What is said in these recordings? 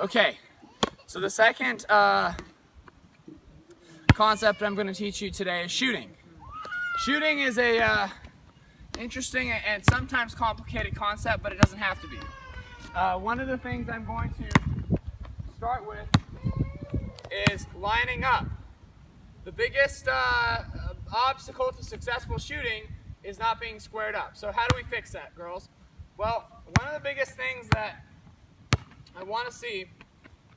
Okay, so the second concept I'm going to teach you today is shooting. Shooting is a interesting and sometimes complicated concept, but it doesn't have to be. One of the things I'm going to start with is lining up. The biggest obstacle to successful shooting is not being squared up. So how do we fix that, girls? Well, one of the biggest things that I want to see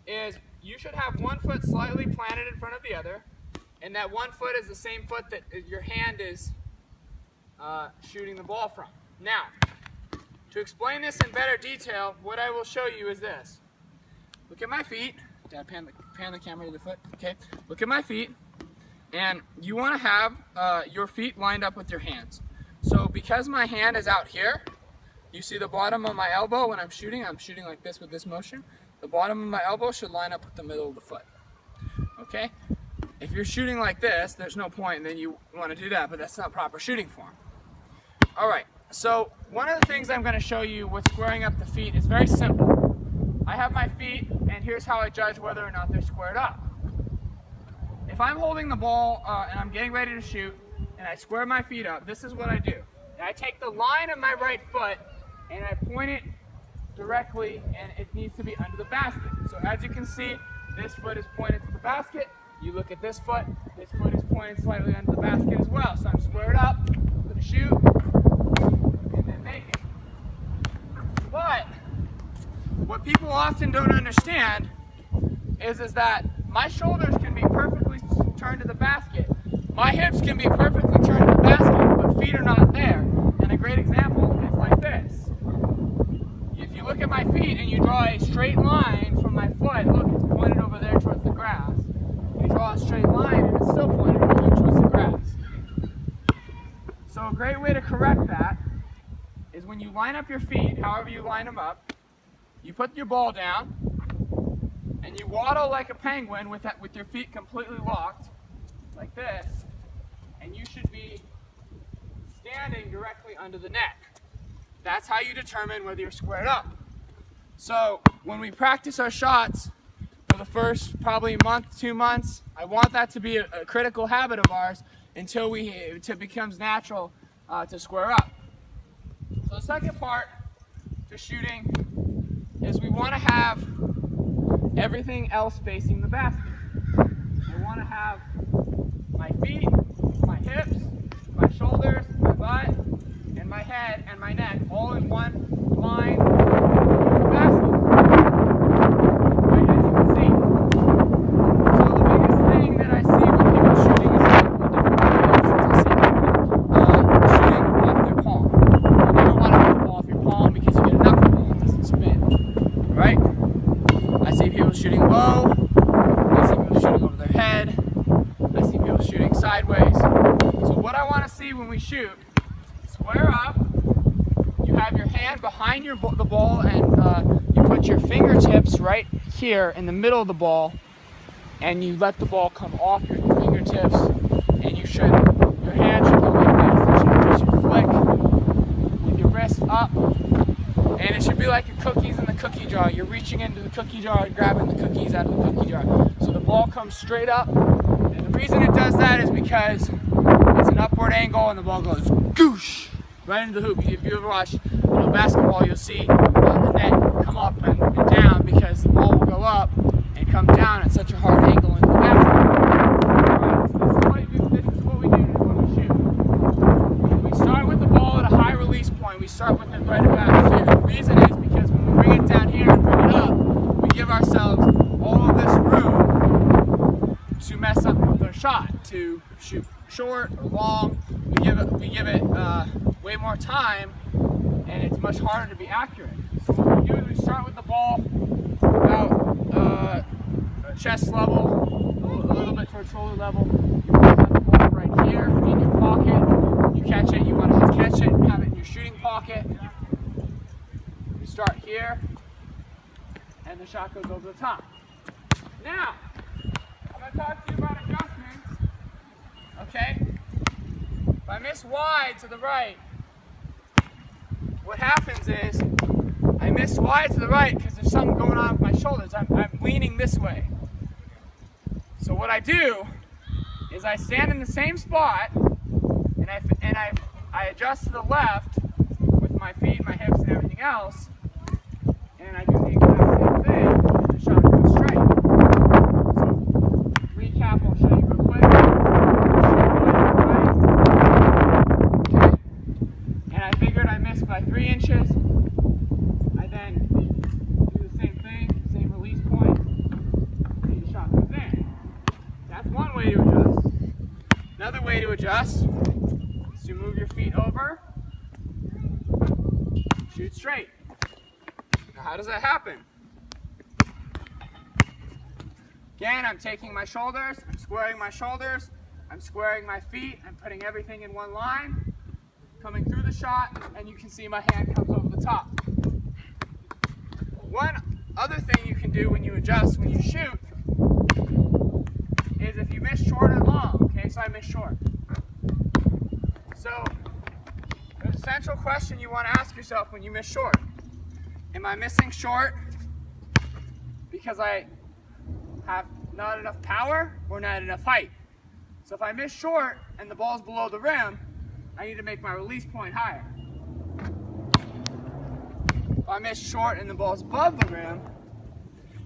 is you should have one foot slightly planted in front of the other, and that one foot is the same foot that your hand is shooting the ball from. Now, to explain this in better detail, what I will show you is this. Look at my feet. Dad, pan the camera to the foot. Okay. Look at my feet, and you want to have your feet lined up with your hands. So because my hand is out here, you see the bottom of my elbow when I'm shooting like this with this motion. The bottom of my elbow should line up with the middle of the foot. Okay? If you're shooting like this, there's no point, and then you want to do that, but that's not proper shooting form. Alright, so one of the things I'm going to show you with squaring up the feet is very simple. I have my feet, and here's how I judge whether or not they're squared up. If I'm holding the ball and I'm getting ready to shoot, and I square my feet up, this is what I do. I take the line of my right foot, and I point it directly, and it needs to be under the basket. So as you can see, this foot is pointed to the basket. You look at this foot is pointed slightly under the basket as well. So I'm squared up, I'm going to shoot, and then make it. But what people often don't understand is that my shoulders can be perfectly turned to the basket. My hips can be perfectly turned to the basket, but feet are not there. And a great example is like this. If you look at my feet and you draw a straight line from my foot, look, it's pointed over there towards the grass. You draw a straight line and it's still pointed over there towards the grass. So a great way to correct that is when you line up your feet, however you line them up, you put your ball down and you waddle like a penguin with your feet completely locked, like this, and you should be standing directly under the net. That's how you determine whether you're squared up. So when we practice our shots for the first probably month, 2 months, I want that to be a critical habit of ours until it becomes natural to square up. So the second part to shooting is we want to have everything else facing the basket. I want to have my feet, my hips, my shoulders, my butt, and my head and my neck all in one line with the basket. Right, as you can see. So the biggest thing that I see when people shooting is a couple of different variations. I see people shooting off their palm. You never want to hit the ball off your palm because you get a knuckleball and it doesn't spin. Right? I see people shooting low. I see people shooting over their head. I see people shooting sideways. So what I want to see when we shoot, square up, you have your hand behind the ball, and you put your fingertips right here in the middle of the ball, and you let the ball come off your fingertips, and your hand should go like this. You should flick with your wrist up, and it should be like your cookies in the cookie jar. You're reaching into the cookie jar and grabbing the cookies out of the cookie jar. So the ball comes straight up, and the reason it does that is because it's an upward angle and the ball goes goosh right into the hoop. If you ever watch basketball, you'll see the net come up and down because the ball will go up and come down at such a hard angle into the basket. Alright, so this is what we do when we shoot. We start with the ball at a high release point. We start with it right about here. The reason is because when we bring it down here and bring it up, we give ourselves all of this room to mess up with our shot, to shoot short or long. We give it way more time, and it's much harder to be accurate. So what we do is we start with the ball about chest level, a little bit towards shoulder level. You have the ball right here in your pocket. You catch it. You want to catch it and have it in your shooting pocket. You start here, and the shot goes over the top. Now, I'm going to talk to you about adjustments. Okay? If I miss wide to the right, what happens is I miss wide to the right because the there's something going on with my shoulders. I'm leaning this way. So what I do is I stand in the same spot and I adjust to the left with my feet, my hips, and everything else, and I do the exact same thing. The shot goes straight. So recap, I'll show you real quick. Okay. And I figured I missed by 3 inches. I then do the same thing, same release point, and the shot goes in. That's one way to adjust. Another way to adjust is to move your feet over, shoot straight. Now how does that happen? Again, I'm taking my shoulders, I'm squaring my shoulders, I'm squaring my feet, I'm putting everything in one line, coming through the shot, and you can see my hand comes over the top. One other thing you can do when you adjust, when you shoot, is if you miss short or long. Okay, so I miss short. So there's a central question you want to ask yourself when you miss short. Am I missing short because I have not enough power or not enough height? So if I miss short and the ball's below the rim, I need to make my release point higher. If I miss short and the ball's above the rim,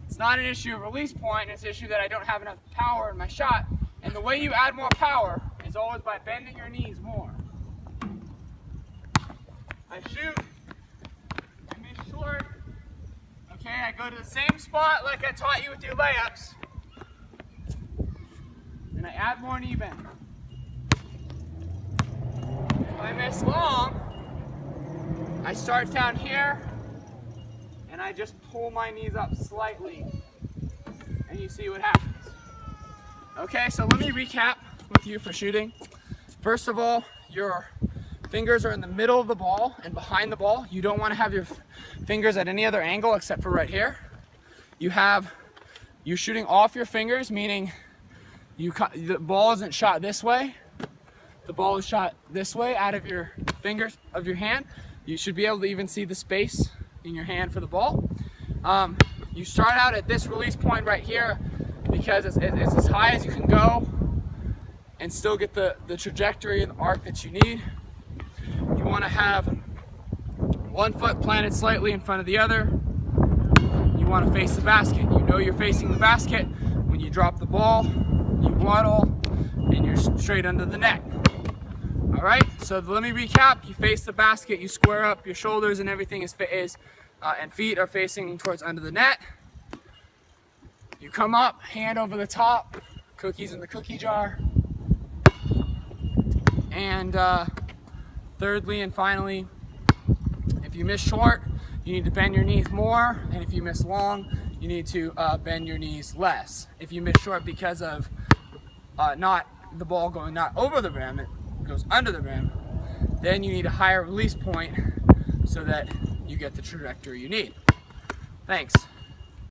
it's not an issue of release point, it's an issue that I don't have enough power in my shot. And the way you add more power is always by bending your knees more. I shoot, I miss short. Okay, I go to the same spot like I taught you with your layups. And I add more knee bend. If I miss long, I start down here and I just pull my knees up slightly and you see what happens. Okay, so let me recap with you for shooting. First of all, your fingers are in the middle of the ball and behind the ball. You don't want to have your fingers at any other angle except for right here. You're shooting off your fingers, meaning the ball isn't shot this way. The ball is shot this way out of your fingers of your hand. You should be able to even see the space in your hand for the ball. You start out at this release point right here because it's as high as you can go and still get the trajectory and the arc that you need. You want to have one foot planted slightly in front of the other. You want to face the basket. You know you're facing the basket. When you drop the ball, you waddle and you're straight under the net. All right, so let me recap. You face the basket, you square up, your shoulders and everything and feet are facing towards under the net. You come up, hand over the top, cookies in the cookie jar. And thirdly and finally, if you miss short, you need to bend your knees more, and if you miss long, you need to bend your knees less. If you miss short because of not the ball going not over the rim, it goes under the rim, then you need a higher release point so that you get the trajectory you need. Thanks.